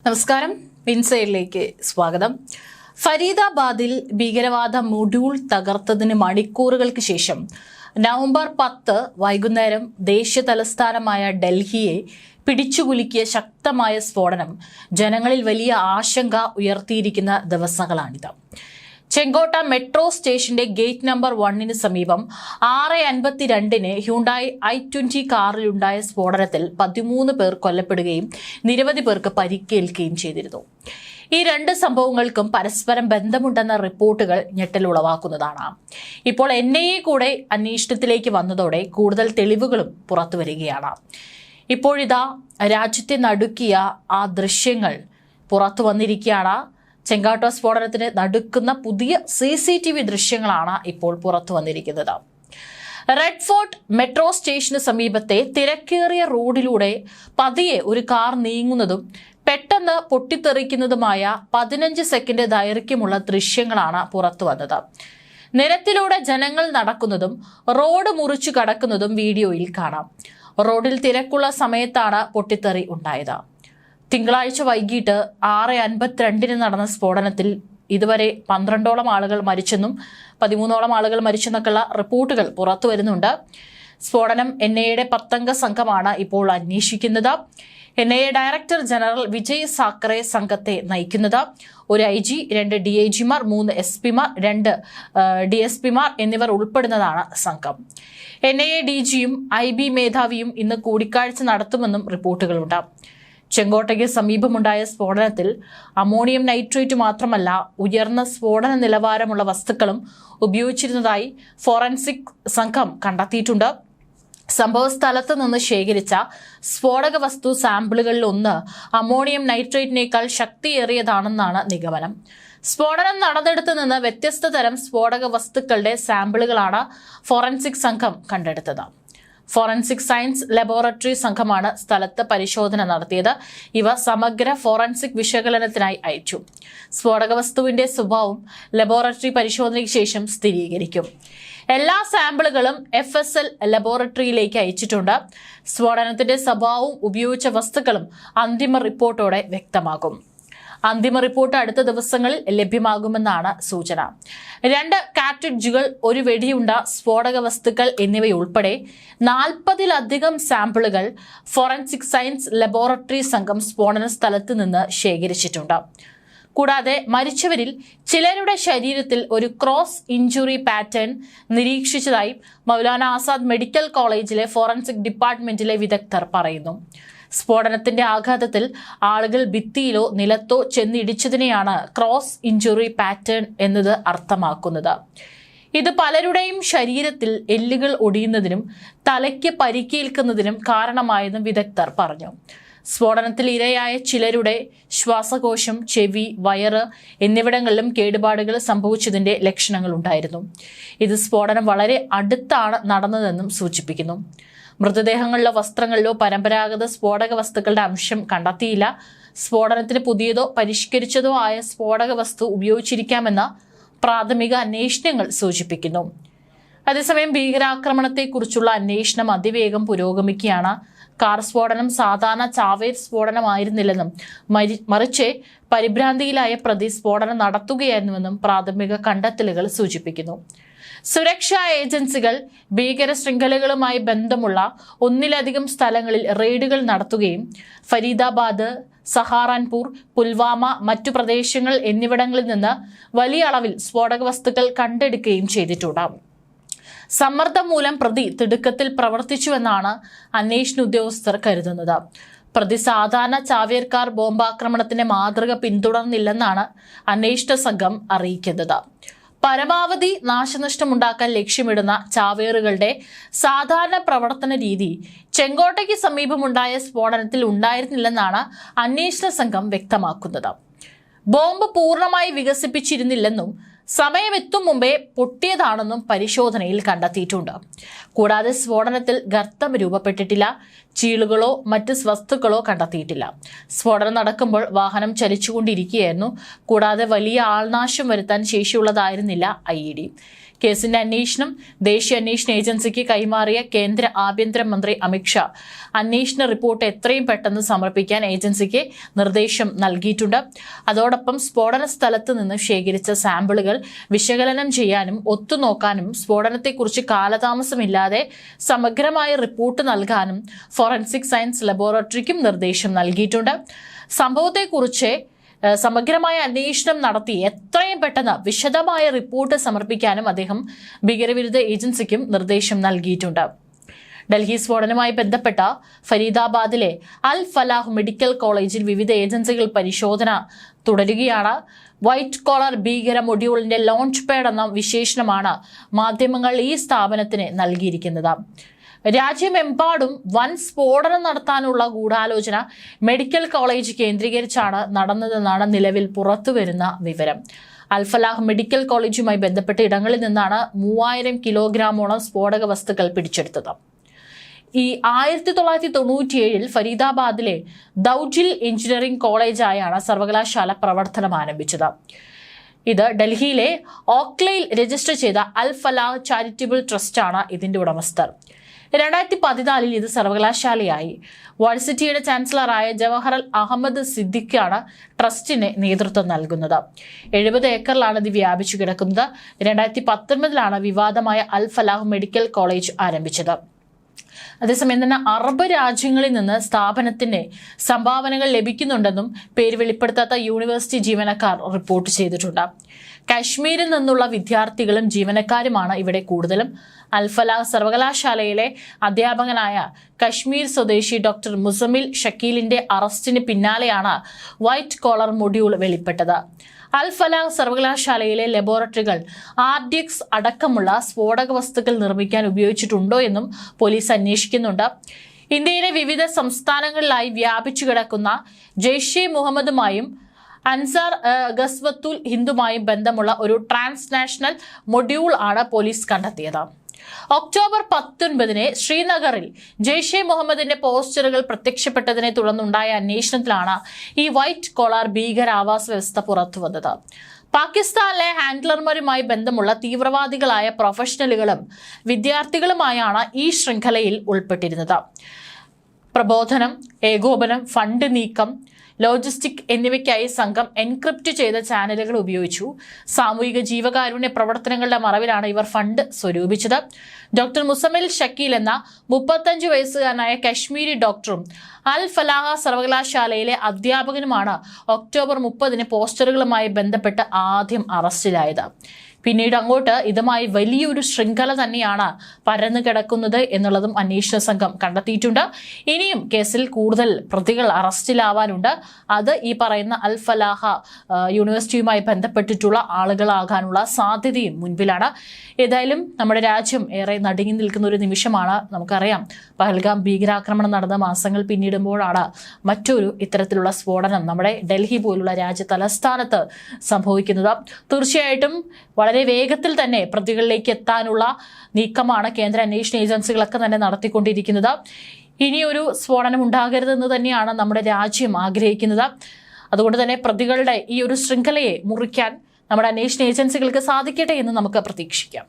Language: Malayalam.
നമസ്കാരം, ഇൻസൈഡിലേക്ക് സ്വാഗതം. ഫരീദാബാദിൽ ഭീകരവാദ മൊഡ്യൂൾ തകർത്തതിന് മണിക്കൂറുകൾക്ക് ശേഷം നവംബർ 10 വൈകുന്നേരം ദേശീയ തലസ്ഥാനമായ ഡൽഹിയെ പിടിച്ചുകുലുക്കിയ ശക്തമായ സ്ഫോടനം ജനങ്ങളിൽ വലിയ ആശങ്ക ഉയർത്തിയിരിക്കുന്ന ദിവസങ്ങളാണിത്. ചെങ്കോട്ട മെട്രോ സ്റ്റേഷന്റെ ഗേറ്റ് നമ്പർ 1 സമീപം 6:52 ഹ്യുണ്ടായി i20 കാറിലുണ്ടായ സ്ഫോടനത്തിൽ 13 പേർ കൊല്ലപ്പെടുകയും നിരവധി പേർക്ക് പരിക്കേൽക്കുകയും ചെയ്തിരുന്നു. ഈ രണ്ട് സംഭവങ്ങൾക്കും പരസ്പരം ബന്ധമുണ്ടെന്ന റിപ്പോർട്ടുകൾ ഞെട്ടലുളവാക്കുന്നതാണ്. ഇപ്പോൾ NIA കൂടെ അന്വേഷണത്തിലേക്ക് വന്നതോടെ കൂടുതൽ തെളിവുകളും പുറത്തുവരികയാണ്. ഇപ്പോഴിതാ രാജ്യത്തെ നടുക്കിയ ആ ദൃശ്യങ്ങൾ പുറത്തു വന്നിരിക്കുകയാണ്. ചെങ്കോട്ട സ്ഫോടനത്തിന് നടുക്കുന്ന പുതിയ CCTV ദൃശ്യങ്ങളാണ് ഇപ്പോൾ പുറത്തു വന്നിരിക്കുന്നത്. റെഡ് ഫോർട്ട് മെട്രോ സ്റ്റേഷന് സമീപത്തെ തിരക്കേറിയ റോഡിലൂടെ പതിയെ ഒരു കാർ നീങ്ങുന്നതും പെട്ടെന്ന് പൊട്ടിത്തെറിക്കുന്നതുമായ 15 സെക്കൻഡ് ദൈർഘ്യമുള്ള ദൃശ്യങ്ങളാണ് പുറത്തു വന്നത്. നിരത്തിലൂടെ ജനങ്ങൾ നടക്കുന്നതും റോഡ് മുറിച്ചു കടക്കുന്നതും വീഡിയോയിൽ കാണാം. റോഡിൽ തിരക്കുള്ള സമയത്താണ് പൊട്ടിത്തെറി ഉണ്ടായത്. തിങ്കളാഴ്ച വൈകിട്ട് 6:52 നടന്ന സ്ഫോടനത്തിൽ ഇതുവരെ 12ഓളം ആളുകൾ മരിച്ചെന്നും 13ഓളം ആളുകൾ മരിച്ചെന്നൊക്കെയുള്ള റിപ്പോർട്ടുകൾ പുറത്തു വരുന്നുണ്ട്. സ്ഫോടനം NIAയുടെ 10 സംഘമാണ് ഇപ്പോൾ അന്വേഷിക്കുന്നത്. NIA director general Vijay Sakhare സംഘത്തെ നയിക്കുന്നത്. ഒരു IG, 2 DIGമാർ, 3 SP മാർ, 2 DSPമാർ എന്നിവർ ഉൾപ്പെടുന്നതാണ് സംഘം. NIA DGയും IB മേധാവിയും ഇന്ന് കൂടിക്കാഴ്ച നടത്തുമെന്നും റിപ്പോർട്ടുകളുണ്ട്. ചെങ്കോട്ടയ്ക്ക് സമീപമുണ്ടായ സ്ഫോടനത്തിൽ അമോണിയം നൈട്രേറ്റ് മാത്രമല്ല ഉയർന്ന സ്ഫോടന നിലവാരമുള്ള വസ്തുക്കളും ഉപയോഗിച്ചിരുന്നതായി ഫോറൻസിക് സംഘം കണ്ടെത്തിയിട്ടുണ്ട്. സംഭവ സ്ഥലത്ത് നിന്ന് ശേഖരിച്ച സ്ഫോടക വസ്തു സാമ്പിളുകളിൽ ഒന്ന് അമോണിയം നൈട്രേറ്റിനേക്കാൾ ശക്തിയേറിയതാണെന്നാണ് നിഗമനം. സ്ഫോടനം നടന്നിടത്ത് നിന്ന് വ്യത്യസ്ത തരം സ്ഫോടക വസ്തുക്കളുടെ സാമ്പിളുകളാണ് ഫോറൻസിക് സംഘം കണ്ടെടുത്തത്. ഫോറൻസിക് സയൻസ് ലബോറട്ടറി സംഘമാണ് സ്ഥലത്ത് പരിശോധന നടത്തിയത്. ഇവ സമഗ്ര ഫോറൻസിക് വിശകലനത്തിനായി അയച്ചു. സ്ഫോടക വസ്തുവിന്റെ സ്വഭാവം ലബോറട്ടറി പരിശോധനയ്ക്ക് ശേഷം സ്ഥിരീകരിക്കും. എല്ലാ സാമ്പിളുകളും FSL ലബോറട്ടറിയിലേക്ക് അയച്ചിട്ടുണ്ട്. സ്ഫോടനത്തിന്റെ സ്വഭാവവും ഉപയോഗിച്ച വസ്തുക്കളും അന്തിമ റിപ്പോർട്ടോടെ വ്യക്തമാകും. അന്തിമ റിപ്പോർട്ട് അടുത്ത ദിവസങ്ങളിൽ ലഭ്യമാകുമെന്നാണ് സൂചന. 2 കാർട്രിഡ്ജുകൾ, ഒരു വെടിയുണ്ട, സ്ഫോടക വസ്തുക്കൾ എന്നിവയുൾപ്പെടെ 40-ലധികം സാമ്പിളുകൾ ഫോറൻസിക് സയൻസ് ലബോറട്ടറി സംഘം സ്ഫോടന സ്ഥലത്ത് നിന്ന് ശേഖരിച്ചിട്ടുണ്ട്. കൂടാതെ മരിച്ചവരിൽ ചിലരുടെ ശരീരത്തിൽ ഒരു ക്രോസ് ഇഞ്ചുറി പാറ്റേൺ നിരീക്ഷിച്ചതായി മൗലാന ആസാദ് മെഡിക്കൽ കോളേജിലെ ഫോറൻസിക് ഡിപ്പാർട്ട്മെന്റിലെ വിദഗ്ധർ പറയുന്നു. സ്ഫോടനത്തിന്റെ ആഘാതത്തിൽ ആളുകൾ ഭിത്തിയിലോ നിലത്തോ ചെന്നിടിച്ചതിനെയാണ് ക്രോസ് ഇഞ്ചുറി പാറ്റേൺ എന്നത് അർത്ഥമാക്കുന്നത്. ഇത് പലരുടെയും ശരീരത്തിൽ എല്ലുകൾ ഒടിയുന്നതിനും തലയ്ക്ക് പരിക്കേൽക്കുന്നതിനും കാരണമായെന്നും വിദഗ്ധർ പറഞ്ഞു. സ്ഫോടനത്തിൽ ഇരയായ ചിലരുടെ ശ്വാസകോശം, ചെവി, വയറ് എന്നിവിടങ്ങളിലും കേടുപാടുകൾ സംഭവിച്ചതിന്റെ ലക്ഷണങ്ങൾ ഉണ്ടായിരുന്നു. ഇത് സ്ഫോടനം വളരെ അടുത്താണ് നടന്നതെന്നും സൂചിപ്പിക്കുന്നു. മൃതദേഹങ്ങളിലോ വസ്ത്രങ്ങളിലോ പരമ്പരാഗത സ്ഫോടക വസ്തുക്കളുടെ അംശം കണ്ടെത്തിയില്ല. സ്ഫോടനത്തിന് പുതിയതോ പരിഷ്കരിച്ചതോ ആയ സ്ഫോടക വസ്തു ഉപയോഗിച്ചിരിക്കാമെന്ന പ്രാഥമിക അന്വേഷണങ്ങൾ സൂചിപ്പിക്കുന്നു. അതേസമയം ഭീകരാക്രമണത്തെക്കുറിച്ചുള്ള അന്വേഷണം അതിവേഗം പുരോഗമിക്കുകയാണ്. കാർ സ്ഫോടനം സാധാരണ ചാവേർ സ്ഫോടനമായിരുന്നില്ലെന്നും മറിച്ച് പരിഭ്രാന്തിയിലായ പ്രതി സ്ഫോടനം നടത്തുകയായിരുന്നുവെന്നും പ്രാഥമിക കണ്ടെത്തലുകൾ സൂചിപ്പിക്കുന്നു. സുരക്ഷാ ഏജൻസികൾ ഭീകര ശൃംഖലകളുമായി ബന്ധമുള്ള 1-ലധികം സ്ഥലങ്ങളിൽ റെയ്ഡുകൾ നടത്തുകയും ഫരീദാബാദ്, സഹാറൻപൂർ, പുൽവാമ, മറ്റു പ്രദേശങ്ങൾ എന്നിവിടങ്ങളിൽ നിന്ന് വലിയ അളവിൽ സ്ഫോടക വസ്തുക്കൾ കണ്ടെടുക്കുകയും ചെയ്തിട്ടുണ്ട്. സമ്മർദ്ദം മൂലം പ്രതി തിടുക്കത്തിൽ പ്രവർത്തിച്ചുവെന്നാണ് അന്വേഷണ ഉദ്യോഗസ്ഥർ കരുതുന്നത്. പ്രതി സാധാരണ ചാവേർക്കാർ ബോംബാക്രമണത്തിന്റെ മാതൃക പിന്തുടർന്നില്ലെന്നാണ് അന്വേഷണ സംഘം അറിയിക്കുന്നത്. പരമാവധി നാശനഷ്ടമുണ്ടാക്കാൻ ലക്ഷ്യമിടുന്ന ചാവേറുകളുടെ സാധാരണ പ്രവർത്തന രീതി ചെങ്കോട്ടയ്ക്ക് സമീപമുണ്ടായ സ്ഫോടനത്തിൽ ഉണ്ടായിരുന്നില്ലെന്നാണ് അന്വേഷണ സംഘം വ്യക്തമാക്കുന്നത്. ബോംബ് പൂർണ്ണമായി വികസിപ്പിച്ചിരുന്നില്ലെന്നും സമയമെത്തും മുമ്പേ പൊട്ടിയതാണെന്നും പരിശോധനയിൽ കണ്ടെത്തിയിട്ടുണ്ട്. കൂടാതെ സ്ഫോടനത്തിൽ ഗർത്തം രൂപപ്പെട്ടിട്ടില്ല. ചീളുകളോ മറ്റ് വസ്തുക്കളോ കണ്ടെത്തിയിട്ടില്ല. സ്ഫോടനം നടക്കുമ്പോൾ വാഹനം ചലിച്ചുകൊണ്ടിരിക്കുകയായിരുന്നു. കൂടാതെ വലിയ ആൾനാശം വരുത്താൻ ശേഷിയുള്ളതായിരുന്നില്ല IED. കേസിന്റെ അന്വേഷണം ദേശീയ അന്വേഷണ ഏജൻസിക്ക് കൈമാറിയ കേന്ദ്ര ആഭ്യന്തരമന്ത്രി അമിത്ഷാ അന്വേഷണ റിപ്പോർട്ട് എത്രയും പെട്ടെന്ന് സമർപ്പിക്കാൻ ഏജൻസിക്ക് നിർദ്ദേശം നൽകിയിട്ടുണ്ട്. അതോടൊപ്പം സ്ഫോടന സ്ഥലത്ത് നിന്ന് ശേഖരിച്ച സാമ്പിളുകൾ വിശകലനം ചെയ്യാനും ഒത്തുനോക്കാനും സ്ഫോടനത്തെക്കുറിച്ച് കാലതാമസമില്ലാതെ സമഗ്രമായ റിപ്പോർട്ട് നൽകാനും ഫോറൻസിക് സയൻസ് ലബോറട്ടറിക്കും നിർദ്ദേശം നൽകിയിട്ടുണ്ട്. സംഭവത്തെക്കുറിച്ച് സമഗ്രമായ അന്വേഷണം നടത്തി എത്രയും പെട്ടെന്ന് വിശദമായ റിപ്പോർട്ട് സമർപ്പിക്കാനും അദ്ദേഹം ഭീകരവിരുദ്ധ ഏജൻസിക്കും നിർദ്ദേശം നൽകിയിട്ടുണ്ട്. ഡൽഹി സ്ഫോടനവുമായി ബന്ധപ്പെട്ട ഫരീദാബാദിലെ അൽ ഫലാഹ് മെഡിക്കൽ കോളേജിൽ വിവിധ ഏജൻസികൾ പരിശോധന തുടരുകയാണ്. വൈറ്റ് കോളർ ഭീകര മൊഡ്യൂളിന്റെ ലോഞ്ച് പാഡ് എന്ന വിശേഷണമാണ് മാധ്യമങ്ങൾ ഈ സ്ഥാപനത്തിന് നൽകിയിരിക്കുന്നത്. രാജ്യമെമ്പാടും വൻ സ്ഫോടനം നടത്താനുള്ള ഗൂഢാലോചന മെഡിക്കൽ കോളേജ് കേന്ദ്രീകരിച്ചാണ് നടന്നതെന്നാണ് നിലവിൽ പുറത്തുവരുന്ന വിവരം. അൽഫലാഹ് മെഡിക്കൽ കോളേജുമായി ബന്ധപ്പെട്ട ഇടങ്ങളിൽ നിന്നാണ് 3000 കിലോഗ്രാമോളം സ്ഫോടക വസ്തുക്കൾ പിടിച്ചെടുത്തത്. ഈ 1997 ഫരീദാബാദിലെ ദൌജിൽ എഞ്ചിനീയറിംഗ് കോളേജായാണ് സർവകലാശാല പ്രവർത്തനം ആരംഭിച്ചത്. ഇത് ഡൽഹിയിലെ ഓക്ലയിൽ രജിസ്റ്റർ ചെയ്ത അൽ ഫലാഹ് ചാരിറ്റബിൾ ട്രസ്റ്റാണ് ഇതിന്റെ ഉടമസ്ഥർ. 2014 ഇത് സർവകലാശാലയായി. യൂണിവേഴ്സിറ്റിയുടെ ചാൻസലറായ ജവഹർ അഹമ്മദ് സിദ്ദിഖാണ് ട്രസ്റ്റിന് നേതൃത്വം നൽകുന്നത്. 70 ഏക്കറിലാണ് ഇത് വ്യാപിച്ചു കിടക്കുന്നത്. 2019 വിവാദമായ അൽ ഫലാഹ് മെഡിക്കൽ കോളേജ് ആരംഭിച്ചത്. അതേസമയം തന്നെ അറബ് രാജ്യങ്ങളിൽ നിന്ന് സ്ഥാപനത്തിന് സംഭാവനകൾ ലഭിക്കുന്നുണ്ടെന്നും പേര് വെളിപ്പെടുത്താത്ത യൂണിവേഴ്സിറ്റി ജീവനക്കാർ റിപ്പോർട്ട് ചെയ്തിട്ടുണ്ട്. കാശ്മീരിൽ നിന്നുള്ള വിദ്യാർത്ഥികളും ജീവനക്കാരുമാണ് ഇവിടെ കൂടുതലും. അൽ ഫലാഹ് സർവകലാശാലയിലെ അധ്യാപകനായ കശ്മീർ സ്വദേശി ഡോക്ടർ മുസമിൽ ഷക്കീലിന്റെ അറസ്റ്റിന് പിന്നാലെയാണ് വൈറ്റ് കോളർ മൊഡ്യൂൾ വെളിപ്പെട്ടത്. അൽ ഫലാഹ് സർവകലാശാലയിലെ ലബോറട്ടറികൾ RDX അടക്കമുള്ള സ്ഫോടക വസ്തുക്കൾ നിർമ്മിക്കാൻ ഉപയോഗിച്ചിട്ടുണ്ടോ എന്നും പോലീസ് അന്വേഷിക്കുന്നുണ്ട്. ഇന്ത്യയിലെ വിവിധ സംസ്ഥാനങ്ങളിലായി വ്യാപിച്ചു കിടക്കുന്ന ജെയ്ഷെ മുഹമ്മദുമായും അൻസാർ ഗസ്വത്തുൽ ഹിന്ദുമായും ബന്ധമുള്ള ഒരു ട്രാൻസ്നാഷണൽ മൊഡ്യൂൾ ആണ് പോലീസ് കണ്ടെത്തിയത്. ഒക്ടോബർ 19 ശ്രീനഗറിൽ ജെയ്ഷെ മുഹമ്മദിന്റെ പോസ്റ്ററുകൾ പ്രത്യക്ഷപ്പെട്ടതിനെ തുടർന്നുണ്ടായ അന്വേഷണത്തിലാണ് ഈ വൈറ്റ് കോളർ ഭീകരാവാസ വ്യവസ്ഥ പുറത്തുവന്നത്. പാകിസ്ഥാനിലെ ഹാൻഡ്ലർമാരുമായി ബന്ധമുള്ള തീവ്രവാദികളായ പ്രൊഫഷണലുകളും വിദ്യാർത്ഥികളുമായാണ് ഈ ശൃംഖലയിൽ ഉൾപ്പെട്ടിരുന്നത്. പ്രബോധനം, ഏകോപനം, ഫണ്ട് നീക്കം, ലോജിസ്റ്റിക് എന്നിവയ്ക്കായി സംഘം എൻക്രിപ്റ്റ് ചെയ്ത ചാനലുകൾ ഉപയോഗിച്ചു. സാമൂഹിക ജീവകാരുണ്യ പ്രവർത്തനങ്ങളുടെ മറവിലാണ് ഇവർ ഫണ്ട് സ്വരൂപിച്ചത്. ഡോക്ടർ മുസമിൽ ഷക്കീൽ എന്ന 35 വയസ്സുകാരനായ കശ്മീരി ഡോക്ടറും അൽ ഫലാഹ സർവകലാശാലയിലെ അധ്യാപകനുമാണ് ഒക്ടോബർ 30 പോസ്റ്ററുകളുമായി ബന്ധപ്പെട്ട് ആദ്യം അറസ്റ്റിലായത്. പിന്നീട് അങ്ങോട്ട് ഇതുമായി വലിയൊരു ശൃംഖല തന്നെയാണ് പരന്നു കിടക്കുന്നത് എന്നുള്ളതും അന്വേഷണ സംഘം കണ്ടെത്തിയിട്ടുണ്ട്. ഇനിയും കേസിൽ കൂടുതൽ പ്രതികൾ അറസ്റ്റിലാവാനുണ്ട്. അത് ഈ പറയുന്ന അൽ ഫലാഹ യൂണിവേഴ്സിറ്റിയുമായി ബന്ധപ്പെട്ടിട്ടുള്ള ആളുകളാകാനുള്ള സാധ്യതയും മുൻപിലാണ്. ഏതായാലും നമ്മുടെ രാജ്യം ഏറെ നടുങ്ങി നിൽക്കുന്ന ഒരു നിമിഷമാണ്. നമുക്കറിയാം, പഹൽഗാം ഭീകരാക്രമണം നടന്ന മാസങ്ങൾ പിന്നിടുമ്പോഴാണ് മറ്റൊരു ഇത്തരത്തിലുള്ള സ്ഫോടനം നമ്മുടെ ഡൽഹി പോലുള്ള രാജ്യ തലസ്ഥാനത്ത് സംഭവിക്കുന്നത്. തീർച്ചയായിട്ടും വളരെ വേഗത്തിൽ തന്നെ പ്രതികളിലേക്ക് എത്താനുള്ള നീക്കമാണ് കേന്ദ്ര അന്വേഷണ ഏജൻസികളൊക്കെ തന്നെ നടത്തിക്കൊണ്ടിരിക്കുന്നത്. ഇനിയൊരു സ്ഫോടനം ഉണ്ടാകരുതെന്ന് തന്നെയാണ് നമ്മുടെ രാജ്യം ആഗ്രഹിക്കുന്നത്. അതുകൊണ്ട് തന്നെ പ്രതികളുടെ ഈ ഒരു ശൃംഖലയെ മുറിക്കാൻ നമ്മുടെ അന്വേഷണ ഏജൻസികൾക്ക് സാധിക്കട്ടെ എന്ന് നമുക്ക് പ്രതീക്ഷിക്കാം.